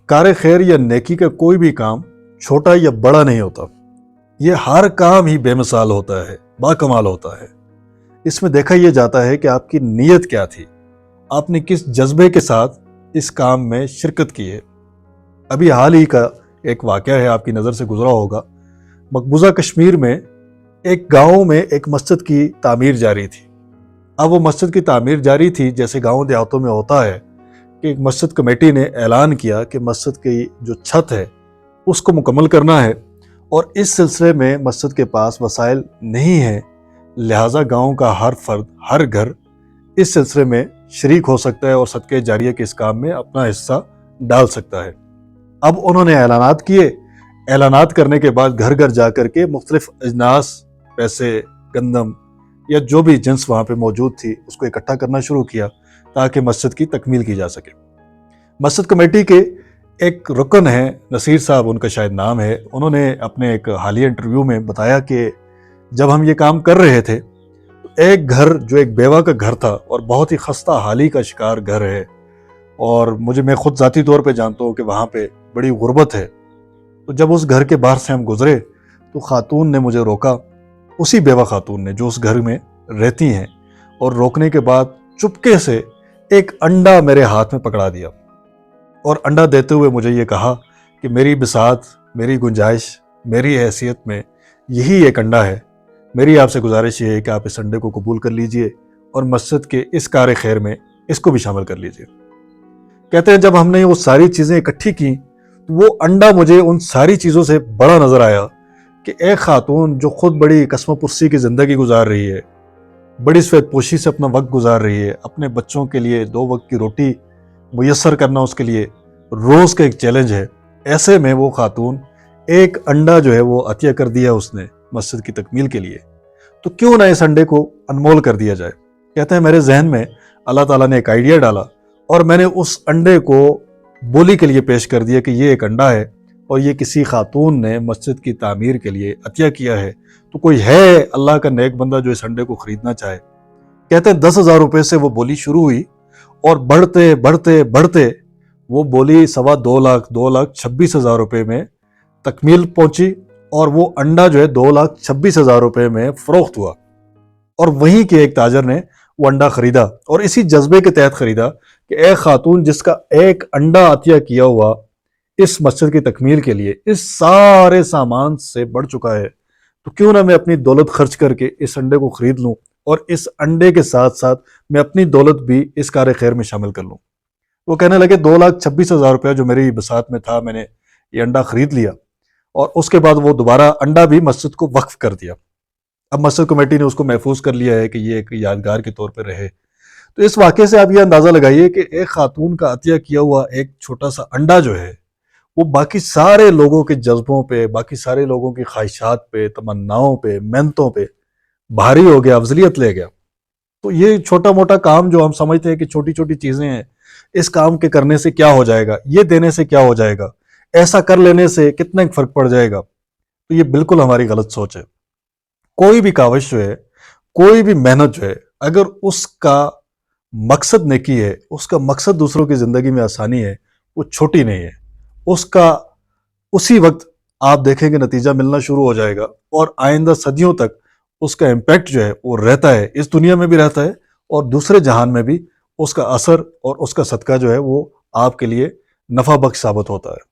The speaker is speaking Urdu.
کار خیر یا نیکی کا کوئی بھی کام چھوٹا یا بڑا نہیں ہوتا، یہ ہر کام ہی بے مثال ہوتا ہے، با کمال ہوتا ہے۔ اس میں دیکھا یہ جاتا ہے کہ آپ کی نیت کیا تھی، آپ نے کس جذبے کے ساتھ اس کام میں شرکت کی ہے۔ ابھی حال ہی کا ایک واقعہ ہے، آپ کی نظر سے گزرا ہوگا۔ مقبوضہ کشمیر میں ایک گاؤں میں ایک مسجد کی تعمیر جاری تھی۔ اب وہ مسجد کی تعمیر جاری تھی، جیسے گاؤں دیہاتوں میں ہوتا ہے کہ ایک مسجد کمیٹی نے اعلان کیا کہ مسجد کی جو چھت ہے اس کو مکمل کرنا ہے، اور اس سلسلے میں مسجد کے پاس وسائل نہیں ہیں، لہٰذا گاؤں کا ہر فرد، ہر گھر اس سلسلے میں شریک ہو سکتا ہے اور صدقہ جاریہ کے اس کام میں اپنا حصہ ڈال سکتا ہے۔ اب انہوں نے اعلانات کیے، اعلانات کرنے کے بعد گھر گھر جا کر کے مختلف اجناس، پیسے، گندم یا جو بھی جنس وہاں پہ موجود تھی اس کو اکٹھا کرنا شروع کیا تاکہ مسجد کی تکمیل کی جا سکے۔ مسجد کمیٹی کے ایک رکن ہیں، نصیر صاحب ان کا شاید نام ہے، انہوں نے اپنے ایک حالیہ انٹرویو میں بتایا کہ جب ہم یہ کام کر رہے تھے تو ایک گھر جو ایک بیوہ کا گھر تھا اور بہت ہی خستہ حالی کا شکار گھر ہے، اور میں خود ذاتی طور پہ جانتا ہوں کہ وہاں پہ بڑی غربت ہے۔ تو جب اس گھر کے باہر سے ہم گزرے تو خاتون نے مجھے روکا، اسی بیوہ خاتون نے جو اس گھر میں رہتی ہیں، اور روکنے کے بعد چپکے سے ایک انڈا میرے ہاتھ میں پکڑا دیا، اور انڈا دیتے ہوئے مجھے یہ کہا کہ میری بساط، میری گنجائش، میری حیثیت میں یہی ایک انڈا ہے، میری آپ سے گزارش یہ ہے کہ آپ اس انڈے کو قبول کر لیجئے اور مسجد کے اس کار خیر میں اس کو بھی شامل کر لیجئے۔ کہتے ہیں جب ہم نے وہ ساری چیزیں اکٹھی کی تو وہ انڈا مجھے ان ساری چیزوں سے بڑا نظر آیا کہ ایک خاتون جو خود بڑی قسم پرسی کی زندگی گزار رہی ہے، بڑی سفید پوشی سے اپنا وقت گزار رہی ہے، اپنے بچوں کے لیے 2 وقت کی روٹی میسر کرنا اس کے لیے روز کا ایک چیلنج ہے، ایسے میں وہ خاتون ایک انڈا جو ہے وہ عطیہ کر دیا اس نے مسجد کی تکمیل کے لیے، تو کیوں نہ اس انڈے کو انمول کر دیا جائے۔ کہتے ہیں میرے ذہن میں اللہ تعالیٰ نے ایک آئیڈیا ڈالا اور میں نے اس انڈے کو بولی کے لیے پیش کر دیا کہ یہ ایک انڈا ہے اور یہ کسی خاتون نے مسجد کی تعمیر کے لیے عطیہ کیا ہے، تو کوئی ہے اللہ کا نیک بندہ جو اس انڈے کو خریدنا چاہے۔ کہتے ہیں 10,000 روپے سے وہ بولی شروع ہوئی اور بڑھتے بڑھتے بڑھتے وہ بولی 2,26,000 روپے میں تکمیل پہنچی، اور وہ انڈا جو ہے 2,26,000 روپے میں فروخت ہوا، اور وہیں کے ایک تاجر نے وہ انڈا خریدا، اور اسی جذبے کے تحت خریدا کہ ایک خاتون جس کا ایک انڈا عطیہ کیا ہوا اس مسجد کی تکمیل کے لیے اس سارے سامان سے بڑھ چکا ہے، تو کیوں نہ میں اپنی دولت خرچ کر کے اس انڈے کو خرید لوں، اور اس انڈے کے ساتھ ساتھ میں اپنی دولت بھی اس کار خیر میں شامل کر لوں۔ وہ کہنے لگے 2,26,000 روپیہ جو میری بساط میں تھا، میں نے یہ انڈا خرید لیا، اور اس کے بعد وہ دوبارہ انڈا بھی مسجد کو وقف کر دیا۔ اب مسجد کمیٹی نے اس کو محفوظ کر لیا ہے کہ یہ ایک یادگار کے طور پہ رہے۔ تو اس واقعے سے آپ یہ اندازہ لگائیے کہ ایک خاتون کا عطیہ کیا ہوا ایک چھوٹا سا انڈا جو ہے وہ باقی سارے لوگوں کے جذبوں پہ، باقی سارے لوگوں کی خواہشات پہ، تمناؤں پہ، محنتوں پہ بھاری ہو گیا، افضلیت لے گیا۔ تو یہ چھوٹا موٹا کام جو ہم سمجھتے ہیں کہ چھوٹی چھوٹی چیزیں ہیں، اس کام کے کرنے سے کیا ہو جائے گا، یہ دینے سے کیا ہو جائے گا، ایسا کر لینے سے کتنا فرق پڑ جائے گا، تو یہ بالکل ہماری غلط سوچ ہے۔ کوئی بھی کاوش جو ہے، کوئی بھی محنت جو ہے، اگر اس کا مقصد نیکی ہے، اس کا مقصد دوسروں کی زندگی میں آسانی ہے، وہ چھوٹی نہیں ہے، اس کا اسی وقت آپ دیکھیں گے نتیجہ ملنا شروع ہو جائے گا، اور آئندہ صدیوں تک اس کا امپیکٹ جو ہے وہ رہتا ہے، اس دنیا میں بھی رہتا ہے اور دوسرے جہان میں بھی اس کا اثر اور اس کا صدقہ جو ہے وہ آپ کے لیے نفع بخش ثابت ہوتا ہے۔